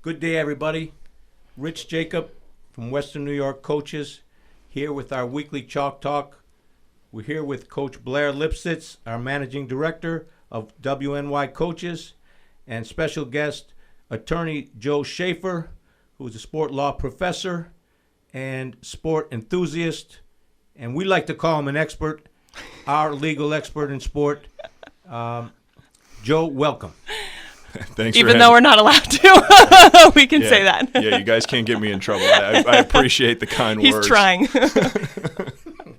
Good day, everybody. Rich Jacob from Western New York Coaches here with our weekly Chalk Talk. We're here with Coach Blair Lipsitz, our Managing Director of WNY Coaches, and special guest, Attorney Joe Schaefer, who is a sport law professor and sport enthusiast. And we like to call him an expert, our legal expert in sport. Joe, welcome. Thanks. Even though we're not allowed to, we can say that. Yeah, you guys can't get me in trouble. I appreciate the kind words. He's trying,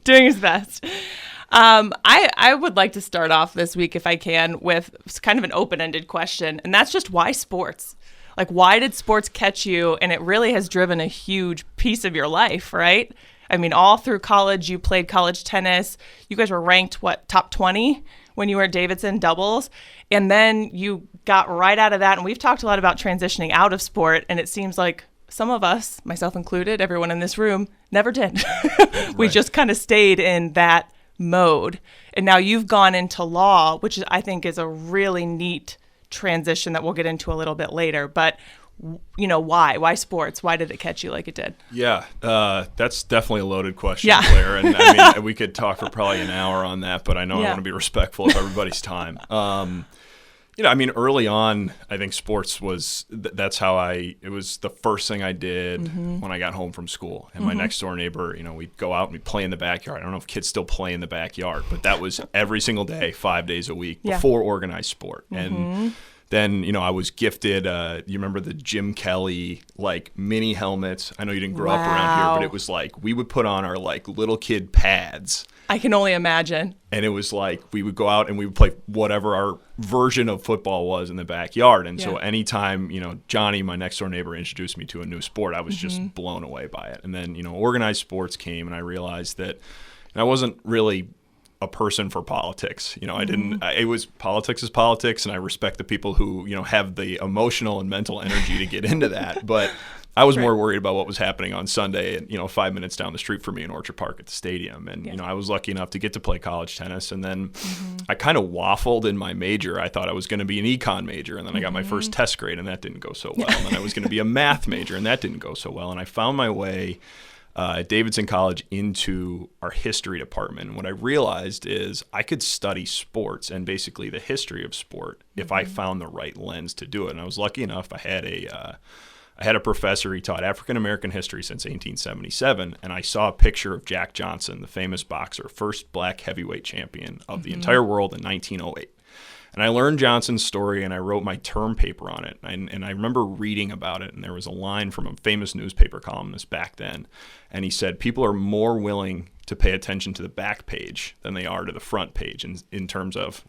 doing his best. I would like to start off this week, if I can, with kind of an open-ended question, and that's just why sports? Like, why did sports catch you? And it really has driven a huge piece of your life, right? I mean, all through college, you played college tennis. You guys were ranked, top 20 when you were at Davidson doubles. And then you got right out of that. And we've talked a lot about transitioning out of sport. And it seems like some of us, myself included, everyone in this room, never did. We just kind of stayed in that mode. And now you've gone into law, which I think is a really neat transition that we'll get into a little bit later. But you know, why sports? Why did it catch you like it did? Yeah, that's definitely a loaded question, yeah. Blair. And I mean, we could talk for probably an hour on that, but I know I want to be respectful of everybody's time. I mean, early on, I think sports was, that's how it was the first thing I did when I got home from school. And my next door neighbor, we'd go out and we'd play in the backyard. I don't know if kids still play in the backyard, but that was every single day, 5 days a week before organized sport. And then, I was gifted, you remember the Jim Kelly, mini helmets? I know you didn't grow up around here, but it was we would put on our, little kid pads. I can only imagine. And it was we would go out and we would play whatever our version of football was in the backyard. And so anytime, Johnny, my next door neighbor, introduced me to a new sport, I was just blown away by it. And then, organized sports came, and I realized that I wasn't really a person for politics. It was politics is politics, and I respect the people who, have the emotional and mental energy to get into that. But I was more worried about what was happening on Sunday, 5 minutes down the street from me in Orchard Park at the stadium. And, I was lucky enough to get to play college tennis. And then I kind of waffled in my major. I thought I was going to be an econ major. And then I got my first test grade, and that didn't go so well. And then I was going to be a math major, and that didn't go so well. And I found my way at Davidson College into our history department. And what I realized is I could study sports and basically the history of sport if I found the right lens to do it. And I was lucky enough. I had a professor. He taught African American history since 1877, and I saw a picture of Jack Johnson, the famous boxer, first black heavyweight champion of the entire world in 1908. And I learned Johnson's story, and I wrote my term paper on it. And I remember reading about it, and there was a line from a famous newspaper columnist back then, and he said, people are more willing to pay attention to the back page than they are to the front page in terms of,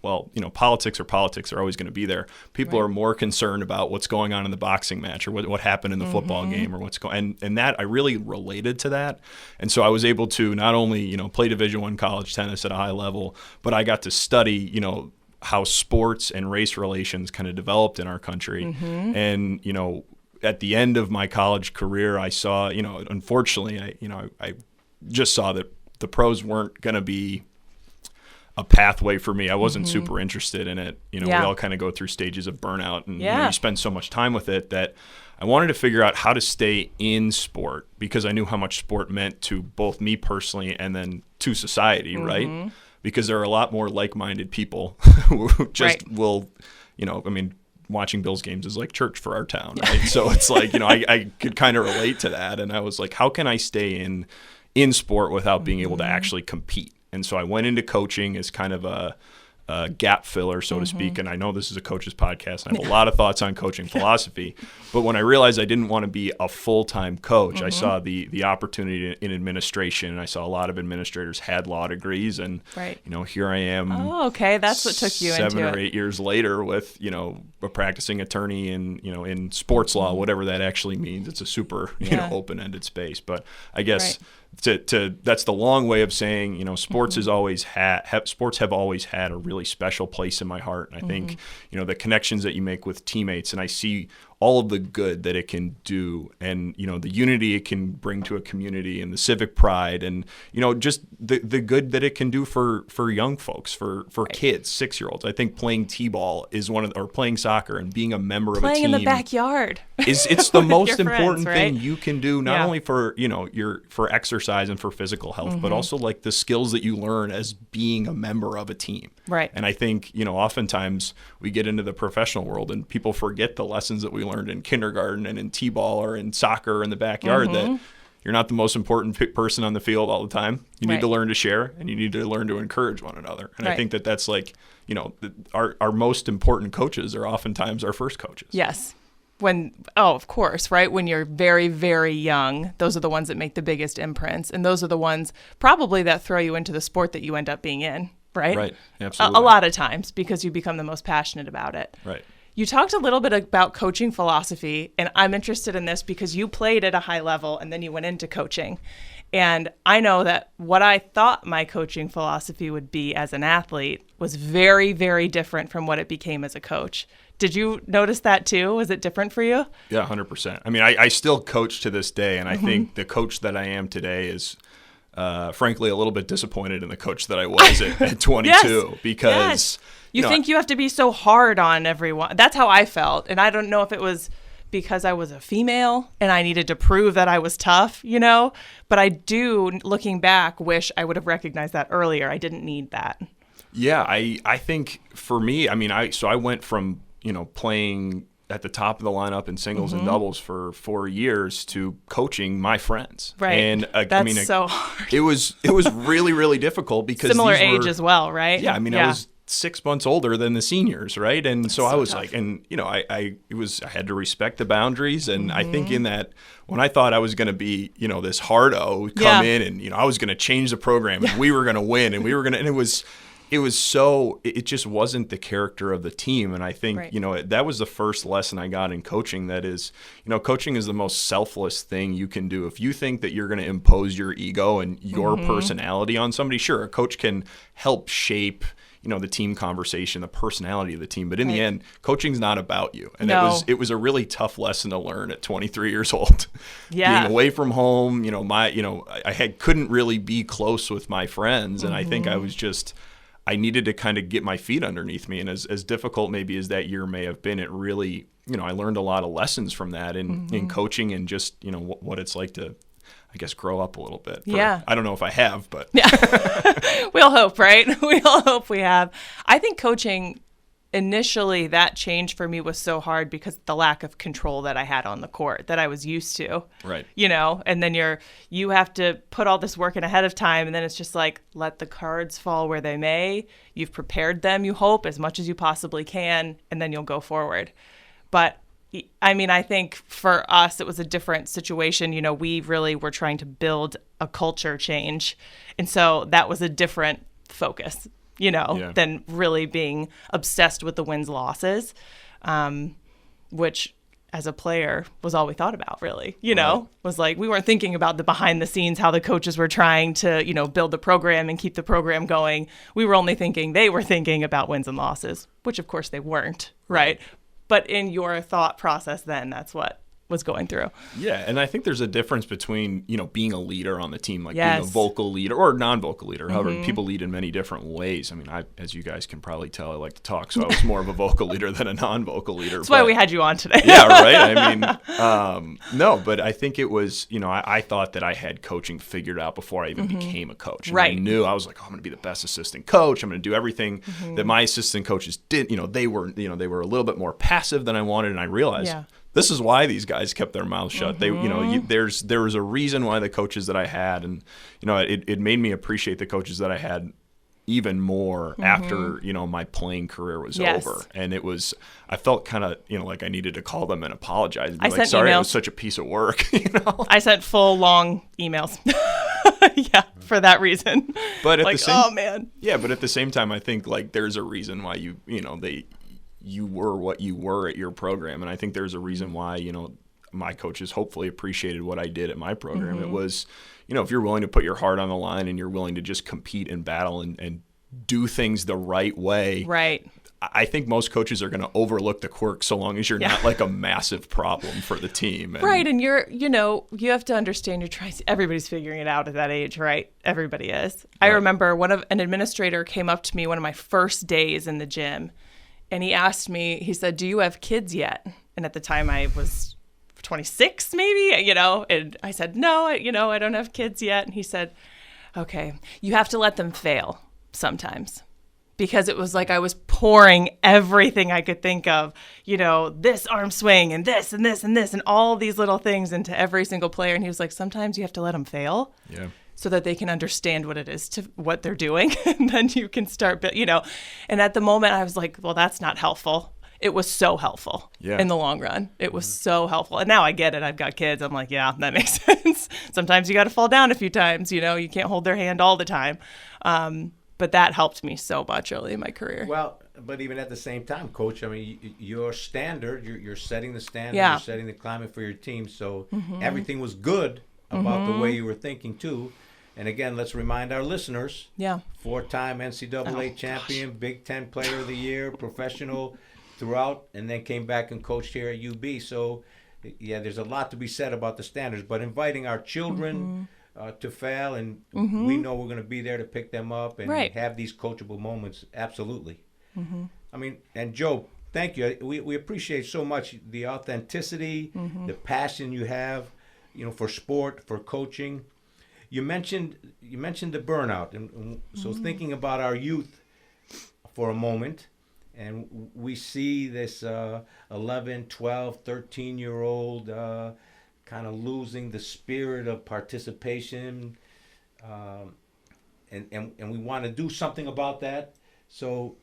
politics are politics. They're always going to be there. People are more concerned about what's going on in the boxing match or what happened in the football game or what's going and that I really related to that. And so I was able to not only, play Division I college tennis at a high level, but I got to study, how sports and race relations kind of developed in our country. And, at the end of my college career, I saw, unfortunately, I just saw that the pros weren't going to be a pathway for me. I wasn't super interested in it. We all kind of go through stages of burnout, and you spend so much time with it that I wanted to figure out how to stay in sport, because I knew how much sport meant to both me personally and then to society, right? Because there are a lot more like-minded people who just will, watching Bills games is like church for our town, right? So it's I could kind of relate to that. And I was like, how can I stay in sport without being able to actually compete? And so I went into coaching as kind of a gap filler, so to speak. And I know this is a coach's podcast, and I have a lot of thoughts on coaching philosophy. But when I realized I didn't want to be a full-time coach, I saw the opportunity in administration, and I saw a lot of administrators had law degrees. And, here I am. Oh, okay. That's what took you into it. 7 or 8 years later with, a practicing attorney in sports law, whatever that actually means. It's a super, open-ended space. But I guess that's the long way of saying, sports has always sports have always had a really special place in my heart. And I think, the connections that you make with teammates, and I see all of the good that it can do, and the unity it can bring to a community, and the civic pride, and just the good that it can do for young folks, for kids, 6-year-olds. I think playing t-ball is or playing soccer and being a member of a team, playing in the backyard, it's the most important friends, right? thing you can do, not only for for exercise and for physical health, but also like the skills that you learn as being a member of a team. Right. And I think oftentimes we get into the professional world and people forget the lessons that we learned in kindergarten and in t-ball or in soccer or in the backyard, that you're not the most important person on the field all the time. You need to learn to share, and you need to learn to encourage one another. And I think that's like, our most important coaches are oftentimes our first coaches. Yes. Of course, right? When you're very, very young, those are the ones that make the biggest imprints. And those are the ones probably that throw you into the sport that you end up being in, right? Right. Absolutely. A lot of times, because you become the most passionate about it. Right. You talked a little bit about coaching philosophy, and I'm interested in this because you played at a high level and then you went into coaching. And I know that what I thought my coaching philosophy would be as an athlete was very, very different from what it became as a coach. Did you notice that too? Was it different for you? Yeah, 100%. I mean, I still coach to this day, and I think the coach that I am today is, frankly, a little bit disappointed in the coach that I was at 22 because... You think you have to be so hard on everyone. That's how I felt. And I don't know if it was because I was a female and I needed to prove that I was tough, but I do, looking back, wish I would have recognized that earlier. I didn't need that. Yeah, I think for me, I mean, I went from, playing at the top of the lineup in singles and doubles for 4 years to coaching my friends. Right. And that's so hard. It was really, really differed because similar age as well, right? Yeah. I mean, I was 6 months older than the seniors, right? And so I was tough. like, and I had to respect the boundaries, and I think in that, when I thought I was going to be, this hardo who'd come in and I was going to change the program and we were going to win and and it just wasn't the character of the team. And I think that was the first lesson I got in coaching. That is, coaching is the most selfless thing you can do. If you think that you're going to impose your ego and your personality on somebody, sure, a coach can help shape the team conversation, the personality of the team. But in the end, coaching's not about you. And it was a really tough lesson to learn at 23 years old. Yeah. Being away from home, I couldn't really be close with my friends. And I think I needed to kind of get my feet underneath me. And as difficult maybe as that year may have been, it really, I learned a lot of lessons from that in coaching, and just, what it's like to, I guess, grow up a little bit. I don't know if I have, but. Yeah. We all hope, right? We all hope we have. I think coaching, initially, that change for me was so hard because the lack of control that I had on the court that I was used to. Right. And then you have to put all this work in ahead of time, and then it's just like, let the cards fall where they may. You've prepared them, you hope, as much as you possibly can, and then you'll go forward. But I mean, I think for us, it was a different situation. We really were trying to build a culture change. And so that was a different focus, than really being obsessed with the wins, losses, which as a player was all we thought about, really, was like, we weren't thinking about the behind the scenes, how the coaches were trying to, build the program and keep the program going. We were only they were thinking about wins and losses, which of course they weren't, right? But in your thought process then, that's what was going through. Yeah, and I think there's a difference between, being a leader on the team, like being a vocal leader or non-vocal leader. However, people lead in many different ways. I mean, as you guys can probably tell, I like to talk, so I was more of a vocal leader than a non-vocal leader. That's why we had you on today. Yeah, right? I mean, no, but I think it was, I thought that I had coaching figured out before I even became a coach. And I knew, I was like, I'm going to be the best assistant coach. I'm going to do everything that my assistant coaches did. They were a little bit more passive than I wanted, and I realized this is why these guys kept their mouths shut. They, there was a reason why the coaches that I had, and it made me appreciate the coaches that I had even more after my playing career was over. And I felt kind of like I needed to call them and apologize. And be like, sorry, emails. It was such a piece of work. I sent full long emails. For that reason. But at like, the same, oh man. Yeah, but at the same time, I think like there's a reason why you were what you were at your program. And I think there's a reason why, my coaches hopefully appreciated what I did at my program. It was, if you're willing to put your heart on the line and you're willing to just compete and battle and do things the right way. Right. I think most coaches are going to overlook the quirk so long as you're not like a massive problem for the team. Right. And you have to understand everybody's figuring it out at that age, right? Everybody is. I remember an administrator came up to me one of my first days in the gym, and he asked me, he said, "Do you have kids yet?" And at the time I was 26 maybe, and I said, "No, I don't have kids yet." And he said, "Okay, you have to let them fail sometimes." Because it was like I was pouring everything I could think of, this arm swing and this and this and this and all these little things into every single player. And he was like, sometimes you have to let them fail so that they can understand what it is to what they're doing. And then you can start, and at the moment I was like, well, that's not helpful. It was so helpful in the long run. It was so helpful. And now I get it. I've got kids. I'm like, yeah, that makes sense. Sometimes you got to fall down a few times, you can't hold their hand all the time. But that helped me so much early in my career. Well, but even at the same time, Coach, I mean, your standard, you're setting the standard, Yeah. you're setting the climate for your team. So everything was good about the way you were thinking, too. And again, let's remind our listeners, 4-time NCAA champion, Big Ten Player of the Year, professional throughout, and then came back and coached here at UB. So, yeah, there's a lot to be said about the standards. But inviting our children to fail, and we know we're going to be there to pick them up and have these coachable moments. Absolutely. I mean, and Joe, thank you. We appreciate so much the authenticity, the passion you have, for sport, for coaching. You mentioned the burnout, and so thinking about our youth for a moment, and we see this 11, 12, 13-year-old kind of losing the spirit of participation, and we want to do something about that. So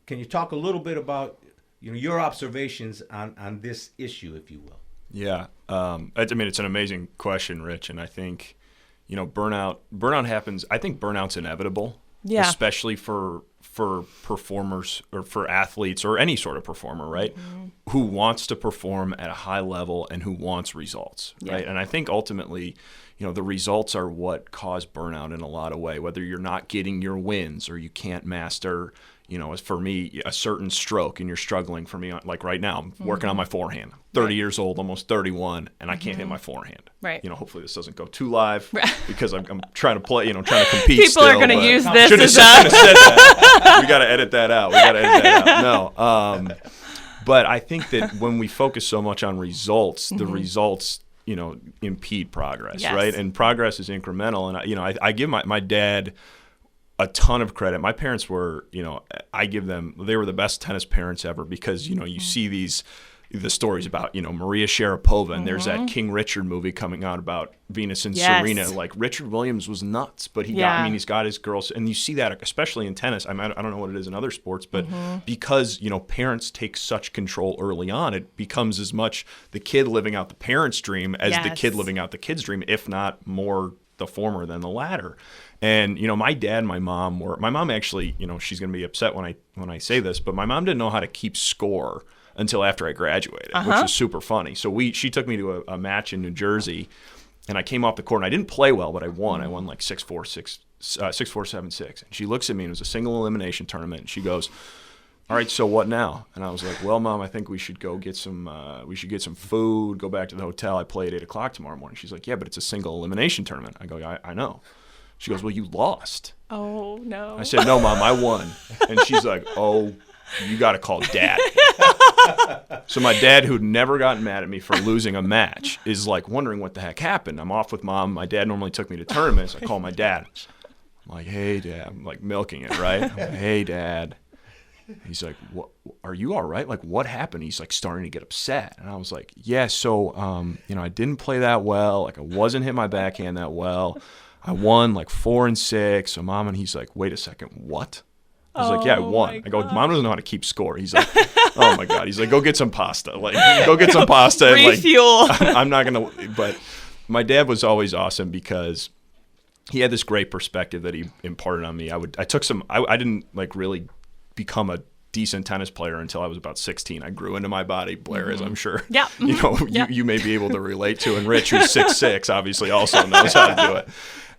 can you talk a little bit about your observations on this issue, if you will? Yeah. I mean, it's an amazing question, Rich, and I think burnout happens. I think burnout's inevitable, especially for performers or for athletes or any sort of performer, right? Who wants to perform at a high level and who wants results, right? And I think ultimately, the results are what cause burnout in a lot of ways, whether you're not getting your wins or you can't master, as for me, a certain stroke and you're struggling. For me, like right now, I'm working on my forehand. 30 years old, almost 31, and I can't hit my forehand. Right. Hopefully this doesn't go too live because I'm trying to play, trying to compete. People are going to use this should have as said that. We got to edit that out. No. But I think that when we focus so much on results, the results, impede progress, right? And progress is incremental. And I give my dad a ton of credit. My parents were, they were the best tennis parents ever because, you see the stories about, Maria Sharapova, and there's that King Richard movie coming out about Venus and Serena. Like Richard Williams was nuts, but he's got his girls, and you see that especially in tennis. I don't know what it is in other sports, but because, parents take such control early on, it becomes as much the kid living out the parent's dream as the kid living out the kid's dream, if not more the former than the latter. And, my dad and my mom actually, she's going to be upset when I say this, but my mom didn't know how to keep score until after I graduated, which was super funny. So she took me to a match in New Jersey, and I came off the court, and I didn't play well, but I won. I won like 6-4, 7-6. And she looks at me, and it was a single elimination tournament, and she goes, "All right, so what now?" And I was like, "Well, Mom, I think we should go get some food, go back to the hotel. I play at 8 o'clock tomorrow morning." She's like, "Yeah, but it's a single elimination tournament." I go, I know. She goes, "Well, you lost." Oh, no. I said, "No, Mom, I won." And she's like, "Oh, you got to call Dad." So my dad, who'd never gotten mad at me for losing a match, is like wondering what the heck happened. I'm off with Mom. My dad normally took me to tournaments. I call my dad. I'm like, "Hey, Dad." I'm like milking it, right? I'm like, "Hey, Dad." He's like, "What? Are you all right? Like, what happened?" He's like starting to get upset. And I was like, "Yeah, so, I didn't play that well. Like, I wasn't hitting my backhand that well. I won like 4 and 6. So Mom," and he's like, "Wait a second, what?" I was like, "Yeah, I won." I go, "Mom doesn't know how to keep score." He's like, "Oh my God." He's like, "Go get some pasta. Like, go get some pasta." Refuel. Like, I'm not going to, but my dad was always awesome because he had this great perspective that he imparted on me. I didn't like really become a decent tennis player until I was about 16. I grew into my body, Blair, as I'm sure you may be able to relate to, and Rich, who's 6'6", obviously also knows how to do it.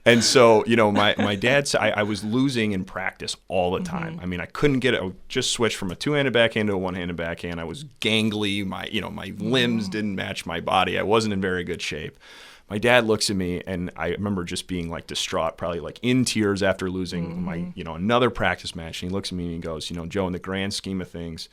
And so, my dad said I was losing in practice all the time. I mean, I couldn't get it. I just switched from a two-handed backhand to a one-handed backhand. I was gangly. My limbs didn't match my body. I wasn't in very good shape. My dad looks at me, and I remember just being like distraught, probably like in tears after losing my, another practice match. And he looks at me and he goes, Joe, in the grand scheme of things,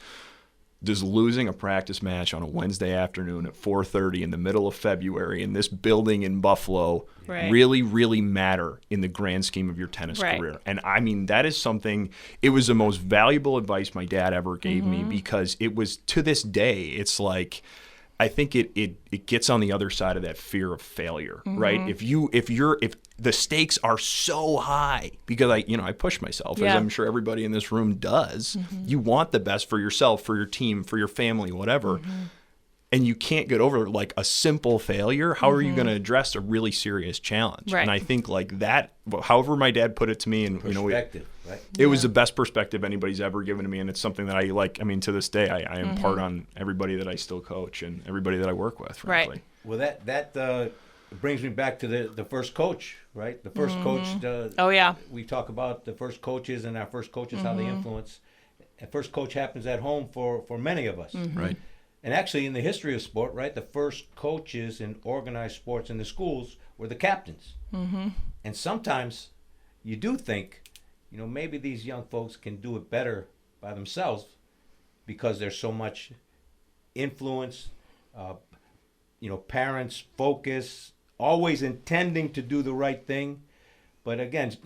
does losing a practice match on a Wednesday afternoon at 4:30 in the middle of February in this building in Buffalo really, really matter in the grand scheme of your tennis career? And I mean, that is something, it was the most valuable advice my dad ever gave me, because it was, to this day, it's like, I think it gets on the other side of that fear of failure, right? If the stakes are so high, because I push myself, as I'm sure everybody in this room does. You want the best for yourself, for your team, for your family, whatever. And you can't get over like a simple failure. How are you going to address a really serious challenge? Right. And I think like that, however my dad put it to me, and Perspective, right? it was the best perspective anybody's ever given to me, and it's something that I like. I mean, to this day, I impart on everybody that I still coach and everybody that I work with, frankly. Right. Well, that brings me back to the first coach, right? The first coach. Oh, yeah. We talk about the first coaches and our first coaches, how they influence. And first coach happens at home for many of us. Right. And actually, in the history of sport, right, the first coaches in organized sports in the schools were the captains. And sometimes you do think, maybe these young folks can do it better by themselves because there's so much influence, parents focus, always intending to do the right thing. But again,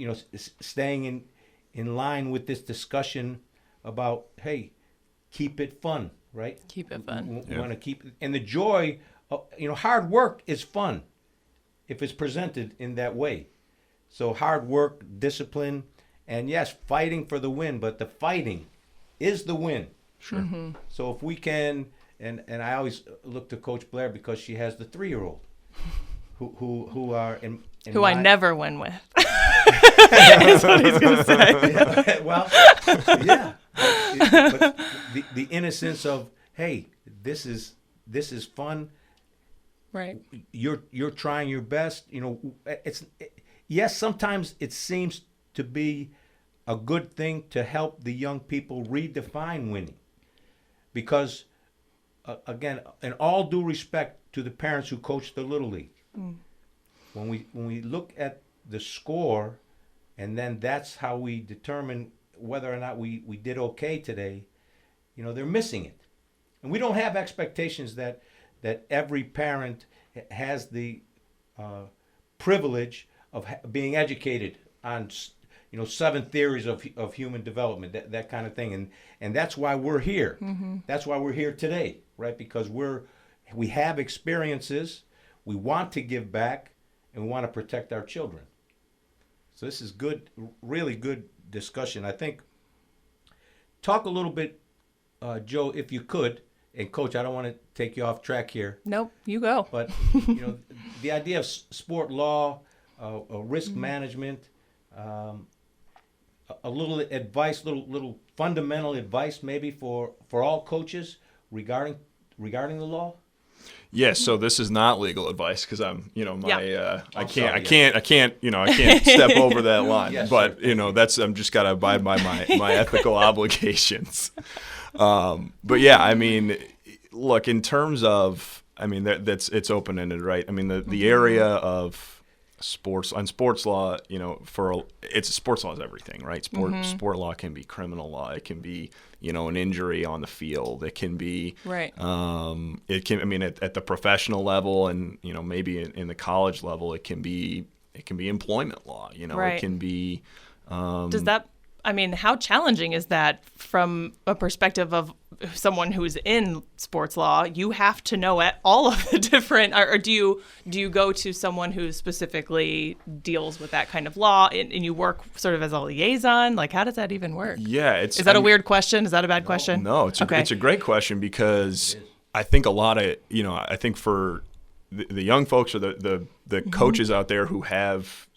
staying in line with this discussion about, hey, keep it fun. Right? Keep it fun. We want to keep, and the joy of, hard work is fun if it's presented in that way. So hard work, discipline, and yes, fighting for the win, but the fighting is the win. Sure. So if we can, and I always look to Coach Blair because she has the 3-year-old who are in who I never win with. That's what he's going to say. Yeah, well, yeah. But the innocence of, hey, this is fun. Right. You're trying your best. Yes, sometimes it seems to be a good thing to help the young people redefine winning, because again, in all due respect to the parents who coach the Little League, when we look at the score, and then that's how we determine whether or not we did okay today, they're missing it. And we don't have expectations that every parent has the privilege of being educated on 7 theories of human development, that kind of thing. And that's why we're here. That's why we're here today, right? Because we have experiences, we want to give back, and we want to protect our children. So this is good, really good discussion. I think, talk a little bit, Joe, if you could, and Coach, I don't want to take you off track here. Nope, you go. But, the idea of sport law, risk management, a little advice, little fundamental advice maybe for all coaches regarding the law. Yes, so this is not legal advice because I'm, I can't step over that line. Yes, but sir. I'm just gotta abide by my ethical obligations. But yeah, I mean, look, in terms of, it's open ended, right? I mean, the area of sports law, sports law is everything, right? Sport law can be criminal law. It can be, an injury on the field. It can be, right. At the professional level and, maybe in the college level, it can be employment law, right. It can be, does that, how challenging is that from a perspective of someone who's in sports law? You have to know all of the different, or do you go to someone who specifically deals with that kind of law and you work sort of as a liaison? Like, how does that even work? Yeah. Is that a weird question? Is that a bad question? No, it's a great question because I think a lot of, I think for the young folks or the coaches out there who have,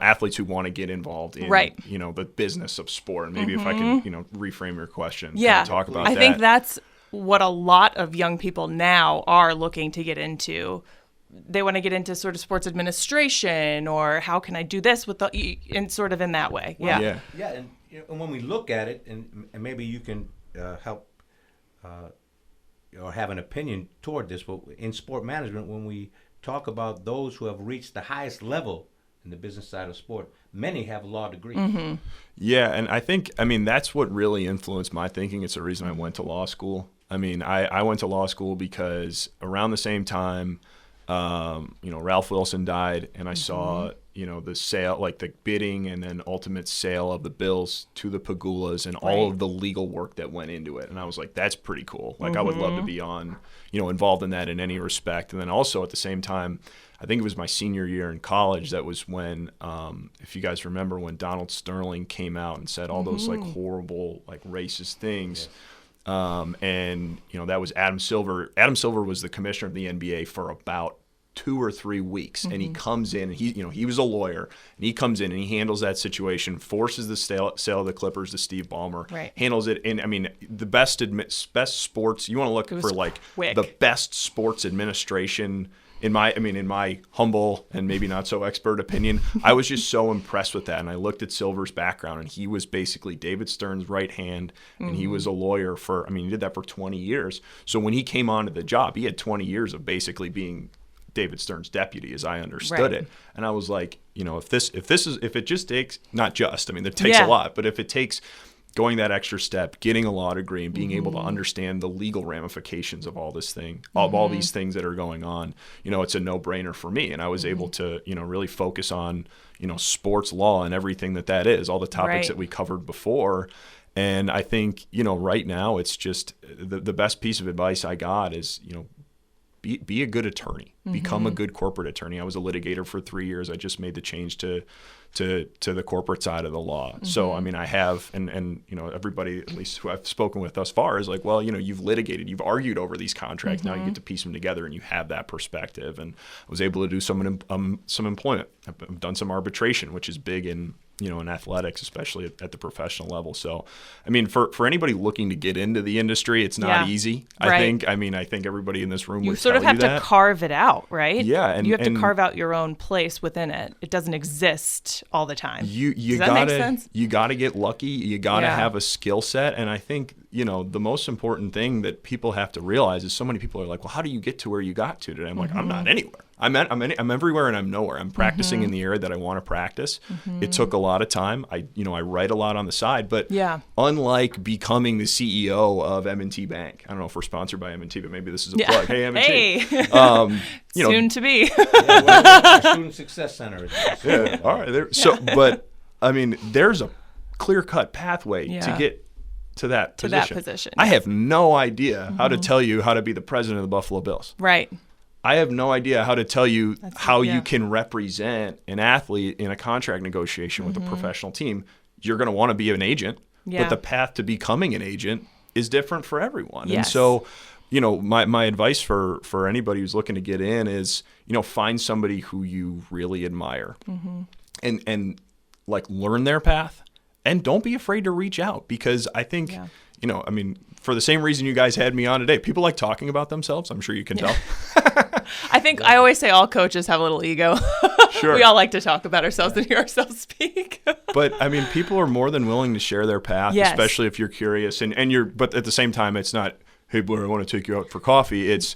athletes who want to get involved in, right. The business of sport. And maybe if I can, reframe your question, yeah, talk about I that. think that's what a lot of young people now are looking to get into. they want to get into sort of sports administration, or how can I do this with in sort of in that way. Yeah. Yeah, and, and when we look at it, and maybe you can help or have an opinion toward this, but in sport management, when we talk about those who have reached the highest level in the business side of sport, many have law degrees. Yeah, and I think, that's what really influenced my thinking. It's the reason I went to law school. I went to law school because around the same time, Ralph Wilson died, and I saw, the sale, like the bidding and then ultimate sale of the Bills to the Pagulas and all of the legal work that went into it. And I was like, that's pretty cool. Like, I would love to be involved in that in any respect. And then also at the same time, I think it was my senior year in college. That was when, if you guys remember, when Donald Sterling came out and said all those like horrible, like racist things. Yes. And that was Adam Silver. Adam Silver was the commissioner of the NBA for about 2 or 3 weeks, and he comes in, and he was a lawyer, and he comes in and he handles that situation, forces the sale of the Clippers to Steve Ballmer, handles it. And the best sports, you want to look for like quick. The best sports administration. In my humble and maybe not so expert opinion, I was just so impressed with that. And I looked at Silver's background, and he was basically David Stern's right hand, and he was a lawyer he did that for 20 years. So when he came onto the job, he had 20 years of basically being David Stern's deputy, as I understood it. And I was like, if it just takes, not just, there takes a lot, but if it takes going that extra step, getting a law degree, and being able to understand the legal ramifications of all this thing, of all these things that are going on, it's a no-brainer for me. And I was able to, really focus on, sports law and everything that is, all the topics that we covered before. And I think, right now it's just the best piece of advice I got is, be a good attorney, become a good corporate attorney. I was a litigator for 3 years. I just made the change to the corporate side of the law. So, I have, and everybody, at least who I've spoken with thus far, is like, well, you've litigated, you've argued over these contracts. Now you get to piece them together, and you have that perspective. And I was able to do some employment. I've done some arbitration, which is big in athletics, especially at the professional level. So, for anybody looking to get into the industry, it's not easy. I think everybody in this room would tell you that. You sort of have to carve it out, right? Yeah. And you have to carve out your own place within it. It doesn't exist all the time. Does that make sense? You got to get lucky. You got to have a skill set. And I think, the most important thing that people have to realize is so many people are like, well, how do you get to where you got to today? I'm like, I'm not anywhere. I'm everywhere and I'm nowhere. I'm practicing in the area that I want to practice. It took a lot of time. I write a lot on the side, but unlike becoming the CEO of M&T Bank, I don't know if we're sponsored by M&T, but maybe this is a plug. Hey, M&T. Hey. Soon to be. Student Success Center. All right. But there's a clear-cut pathway to get to that position. I have no idea how to tell you how to be the president of the Buffalo Bills. Right. I have no idea how to tell you how you can represent an athlete in a contract negotiation with a professional team. You're going to want to be an agent, but the path to becoming an agent is different for everyone. Yes. And so, my advice for anybody who's looking to get in is, find somebody who you really admire and like learn their path, and don't be afraid to reach out, because I think, for the same reason you guys had me on today, people like talking about themselves. I'm sure you can tell. I think I always say all coaches have a little ego. Sure. We all like to talk about ourselves and hear ourselves speak. But people are more than willing to share their path, especially if you're curious and you're, but at the same time, it's not, hey, Blair, I want to take you out for coffee. It's,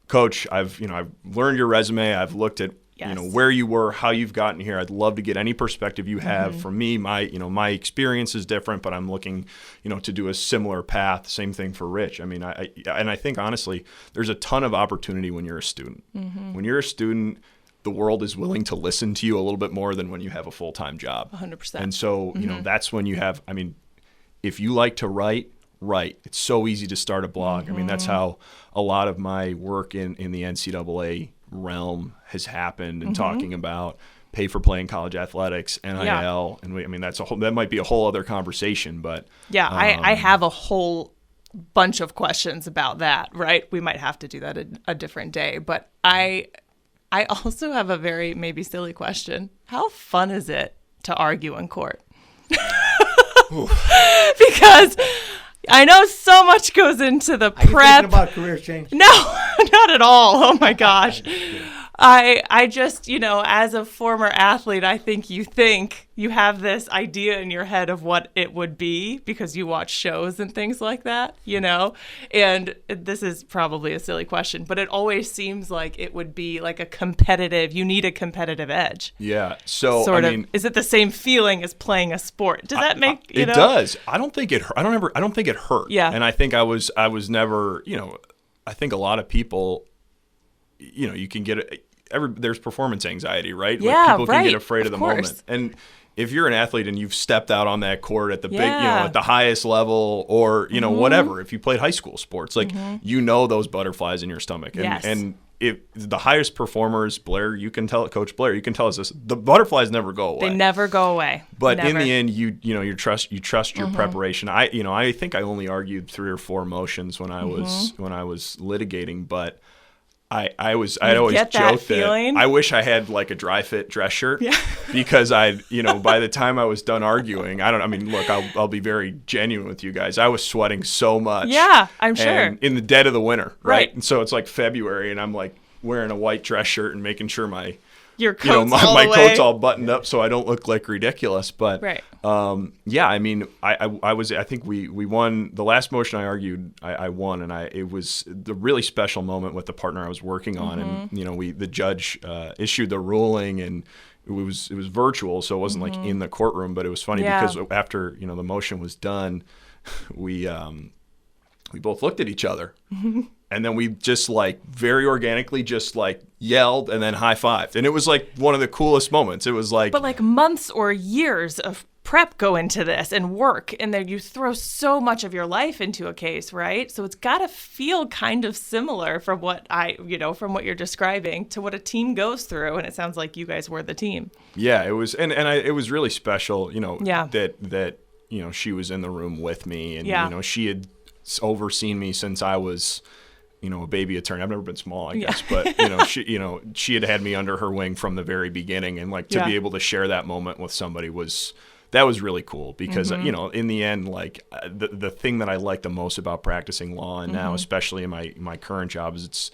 Coach, I've learned your resume. I've looked at, where you were, how you've gotten here. I'd love to get any perspective you have from me. My experience is different, but I'm looking, to do a similar path. Same thing for Rich. I think honestly, there's a ton of opportunity when you're a student. When you're a student, the world is willing to listen to you a little bit more than when you have a full-time job. 100%. And so, that's when you have, if you like to write. It's so easy to start a blog. That's how a lot of my work in the NCAA realm has happened, and talking about pay for playing college athletics, NIL, and that might be a whole other conversation. But I have a whole bunch of questions about that. Right, we might have to do that a different day. But I also have a very maybe silly question. How fun is it to argue in court? Because I know so much goes into the prep. Are you thinking about career change? No. Not at all. Oh my gosh. I just, as a former athlete, I think you have this idea in your head of what it would be because you watch shows and things like that, and this is probably a silly question, but it always seems like it would be like you need a competitive edge. Yeah. So, is it the same feeling as playing a sport? Does that make, it does. I don't think it hurt. I don't think it hurt. Yeah. And I think I was never, I think a lot of people, you can get there's performance anxiety, right? Yeah, like people right. can get afraid of the course. moment. And if you're an athlete and you've stepped out on that court at the big, Yeah. at the highest level, or whatever, if you played high school sports, like those butterflies in your stomach. And Yes. and if the highest performers, Blair, Coach Blair, you can tell us this, the butterflies never go away. They never go away. But Never. in the end, you trust your preparation. I think I only argued 3 or 4 motions when I was litigating, but I'd always get that joke feeling? that I wish I had like a dry fit dress shirt because by the time I was done arguing, look, I'll be very genuine with you guys. I was sweating so much. Yeah, I'm sure. And in the dead of the winter, right? Right. And so it's like February and I'm like wearing a white dress shirt and making sure my Your coat's all my the way. coat's all buttoned up so I don't look like ridiculous. But Right. I think we won the last motion I argued. I won, and it was the really special moment with the partner I was working on, and the judge issued the ruling, and it was virtual, so it wasn't like in the courtroom, but it was funny because after the motion was done, we both looked at each other. And then we just very organically just yelled and then high-fived. And it was one of the coolest moments. It was But months or years of prep go into this and work. And then you throw so much of your life into a case, right? So it's got to feel kind of similar from what from what you're describing to what a team goes through. And it sounds like you guys were the team. Yeah, it was. And it was really special, Yeah. that she was in the room with me. And, she had overseen me since I was a baby attorney. I've never been small, I guess, but she had me under her wing from the very beginning, and to be able to share that moment with somebody was really cool because in the end, the thing that I like the most about practicing law and now, especially in my current job, is it's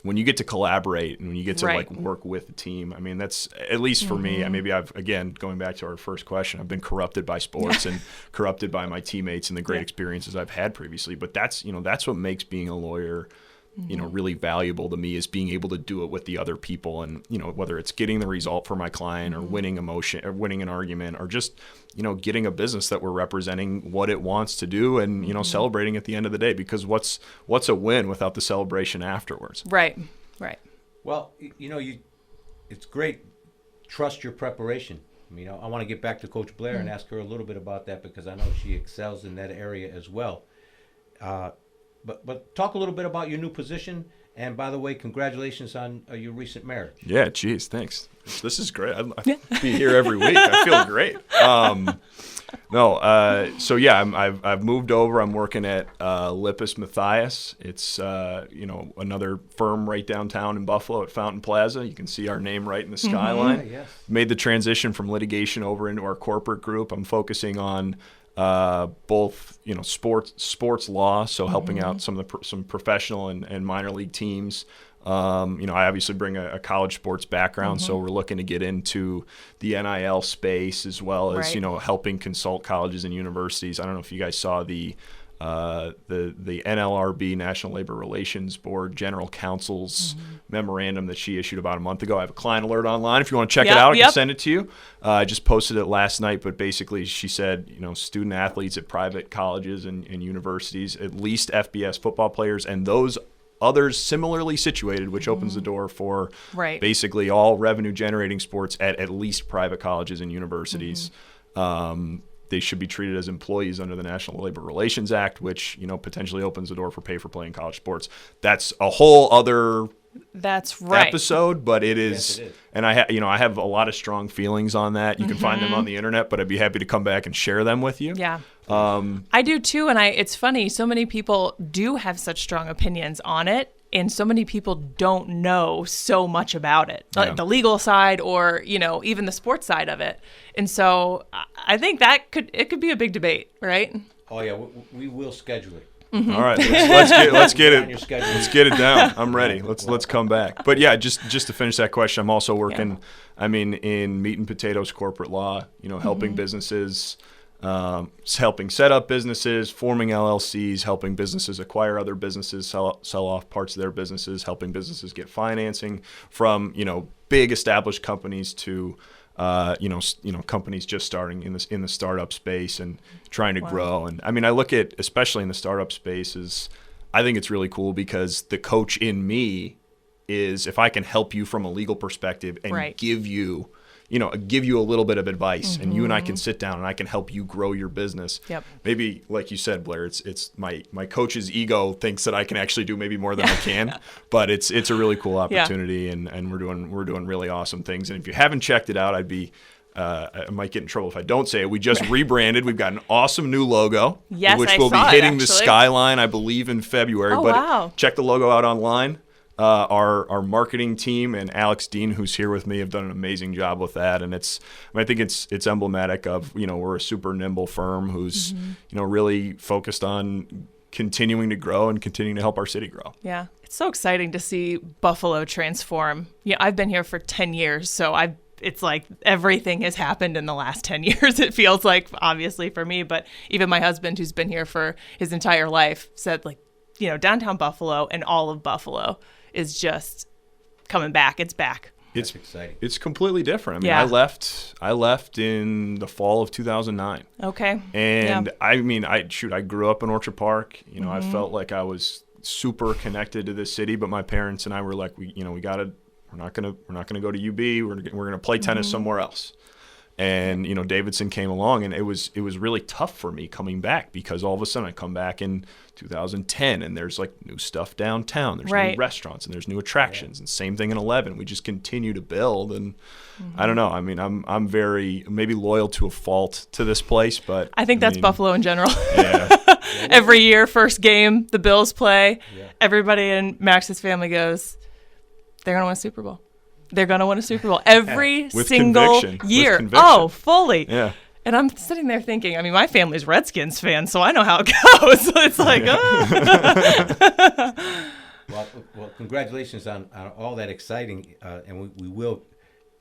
when you get to collaborate and when you get to work with a team. I mean, that's at least for me. Maybe going back to our first question, I've been corrupted by sports and corrupted by my teammates and the great experiences I've had previously. But that's what makes being a lawyer really valuable to me, is being able to do it with the other people, and whether it's getting the result for my client or winning a motion or winning an argument, or just getting a business that we're representing what it wants to do, and celebrating at the end of the day, because what's a win without the celebration afterwards? Right. Well, it's great. Trust your preparation. I want to get back to Coach Blair and ask her a little bit about that, because I know she excels in that area as well. But talk a little bit about your new position. And by the way, congratulations on your recent marriage. Yeah, geez, thanks. This is great. I'd be here every week. I feel great. I've moved over. I'm working at Lipsitz Matthias. It's another firm right downtown in Buffalo at Fountain Plaza. You can see our name right in the skyline. Yeah, yes. Made the transition from litigation over into our corporate group. I'm focusing on both sports law, so helping out some professional and minor league teams. I obviously bring a college sports background, so we're looking to get into the NIL space, as well as helping consult colleges and universities. I don't know if you guys saw the NLRB, National Labor Relations Board General Counsel's memorandum that she issued about a month ago. I have a client alert online. If you want to check it out, I can send it to you. I just posted it last night, but basically she said, student athletes at private colleges and universities, at least FBS football players, and those others similarly situated, which opens the door for basically all revenue generating sports at least private colleges and universities. They should be treated as employees under the National Labor Relations Act, which potentially opens the door for pay for play in college sports. That's a whole other episode, but it is. Yes, it is. And I have a lot of strong feelings on that. You can find them on the internet, but I'd be happy to come back and share them with you. Yeah. I do too, and it's funny. So many people do have such strong opinions on it, and so many people don't know so much about it, like the legal side or even the sports side of it. And so I think it could be a big debate, right? Oh yeah, we will schedule it. Mm-hmm. All right, let's get On your it. schedule. Let's get it down. I'm ready. Let's come back. But yeah, just to finish that question, I'm also working. Yeah. I mean, in meat and potatoes corporate law. Helping businesses, helping set up businesses, forming LLCs, helping businesses acquire other businesses, sell off parts of their businesses, helping businesses get financing from big established companies to companies just starting in the startup space and trying to grow. And I mean, I look at, especially in the startup space, I think it's really cool because the coach in me is, if I can help you from a legal perspective and give you a little bit of advice, and you and I can sit down and I can help you grow your business. Yep. Maybe, like you said, Blair, it's my coach's ego thinks that I can actually do maybe more than I can, but it's a really cool opportunity, and we're doing really awesome things. And if you haven't checked it out, I might get in trouble if I don't say it. We just rebranded. We've got an awesome new logo, which will be hitting the skyline, I believe, in February. Oh, but wow. Check the logo out online. Our marketing team and Alex Dean, who's here with me, have done an amazing job with that, and I think it's emblematic of we're a super nimble firm who's really focused on continuing to grow and continuing to help our city grow. Yeah, it's so exciting to see Buffalo transform. Yeah, I've been here for 10 years, so it's like everything has happened in the last 10 years. It feels like, obviously for me, but even my husband, who's been here for his entire life, said downtown Buffalo and all of Buffalo is just coming back. It's back. That's exciting. It's completely different. I mean, Yeah. I left in the fall of 2009. Okay. And I mean, I grew up in Orchard Park. I felt like I was super connected to this city, but my parents and I were like, we're not gonna go to UB. We're gonna play tennis somewhere else. And Davidson came along, and it was really tough for me coming back, because all of a sudden I come back in 2010, and there's like new stuff downtown. There's new restaurants and there's new attractions, and same thing in 11. We just continue to build, and I don't know. I mean, I'm very maybe loyal to a fault to this place, but I think that's Buffalo in general. Yeah. Every year, first game, the Bills play. Yeah. Everybody in Max's family goes, they're gonna win a Super Bowl. They're going to win a Super Bowl every single year. Oh, fully. Yeah. And I'm sitting there thinking, I mean, my family's Redskins fans, so I know how it goes. So it's like, Well, congratulations on all that exciting, and we will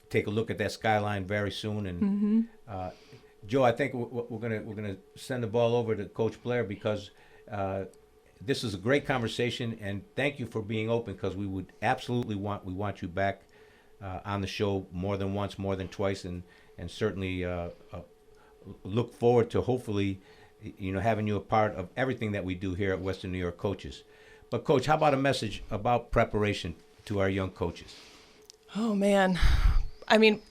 take a look at that skyline very soon. And Joe, I think we're gonna send the ball over to Coach Blair, because this is a great conversation, and thank you for being open, because we want you back on the show more than once, more than twice, and certainly look forward to hopefully having you a part of everything that we do here at Western New York Coaches. But Coach, how about a message about preparation to our young coaches? Oh man, I mean,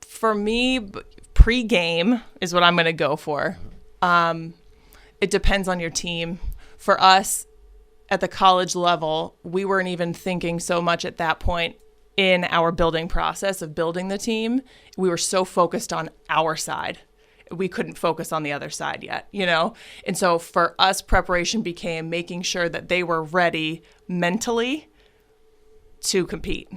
for me, pre-game is what I'm going to go for. It depends on your team. For us at the college level, we weren't even thinking so much at that point in our building process of building the team. We were so focused on our side. We couldn't focus on the other side yet, And so for us, preparation became making sure that they were ready mentally to compete.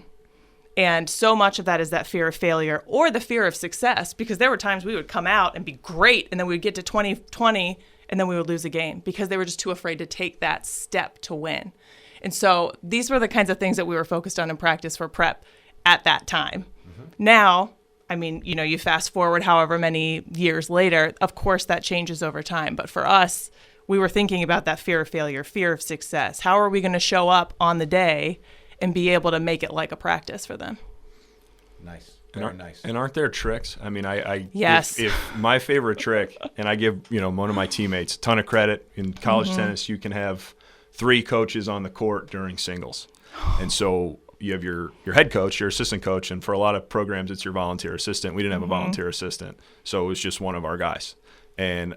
And so much of that is that fear of failure or the fear of success, because there were times we would come out and be great, and then we would get to 2020 and then we would lose a game because they were just too afraid to take that step to win. And so these were the kinds of things that we were focused on in practice for prep at that time. Now, I mean, you fast forward however many years later, of course that changes over time. But for us, we were thinking about that fear of failure, fear of success. How are we going to show up on the day and be able to make it like a practice for them? Nice. Very nice. And aren't there tricks? I mean, Yes. if my favorite trick, and I give, one of my teammates a ton of credit, in college tennis, you can have 3 coaches on the court during singles. And so you have your head coach, your assistant coach, and for a lot of programs, it's your volunteer assistant. We didn't have a volunteer assistant, so it was just one of our guys. And,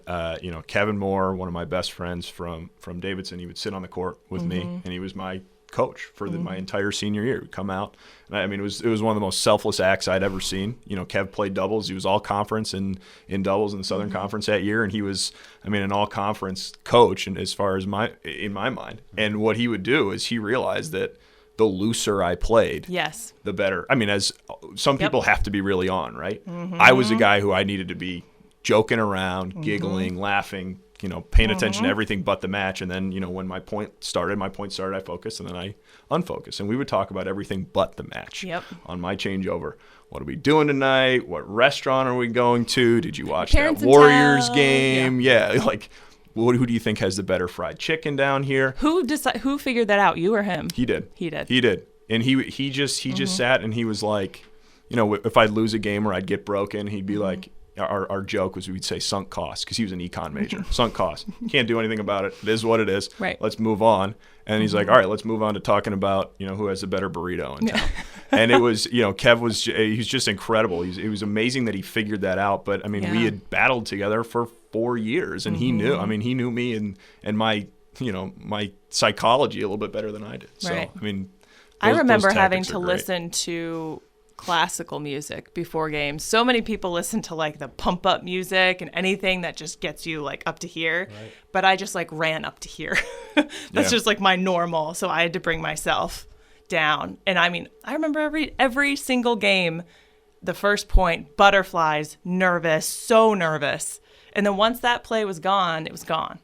Kevin Moore, one of my best friends from Davidson, he would sit on the court with me, and he was my coach for my entire senior year. We'd come out, and I mean, it was one of the most selfless acts I'd ever seen. Kev played doubles. He was all conference in doubles in the Southern Conference that year, and he was, an all conference coach. And as far as in my mind, and what he would do is he realized that the looser I played, yes, the better. I mean, as some people have to be really on, right? I was a guy who I needed to be joking around, giggling, laughing, you know, paying attention to everything but the match. And then, you know, when my point started, I focused, and then I unfocused. And we would talk about everything but the match. Yep. On my changeover. What are we doing tonight? What restaurant are we going to? Did you watch Parents that in Warriors town. game? Yeah, like, who do you think has the better fried chicken down here? Who figured that out? You or him? He did. He did. He did. And he just sat and he was like, you know, if I'd lose a game or I'd get broken, he'd be like, our joke was we'd say sunk cost, because he was an econ major. Sunk cost. Can't do anything about it. It is what it is. Right. Let's move on. And he's like, all right, let's move on to talking about, you know, who has the better burrito in town. And it was, you know, Kev was just incredible. It was amazing that he figured that out. But I mean, we had battled together for 4 years, and he knew. I mean, he knew me and my, you know, my psychology a little bit better than I did. So Right. I mean, I remember those having tactics to are great. listen to classical music before games. So many people listen to like the pump up music and anything that just gets you like up to here. Right. But I just like ran up to here. That's just like my normal. So I had to bring myself down. And I mean, I remember every single game, the first point, butterflies, nervous, so nervous. And then once that play was gone, it was gone.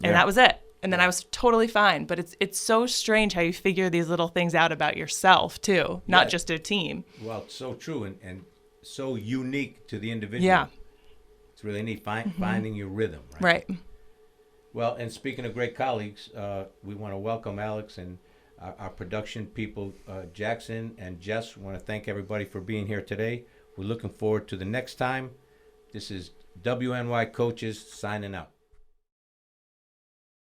And that was it. And then I was totally fine. But it's so strange how you figure these little things out about yourself, too, not just a team. Well, it's so true and so unique to the individual. Yeah. It's really neat finding your rhythm, right? Right. Well, and speaking of great colleagues, we want to welcome Alex and our production people, Jackson and Jess. We want to thank everybody for being here today. We're looking forward to the next time. This is WNY Coaches signing out.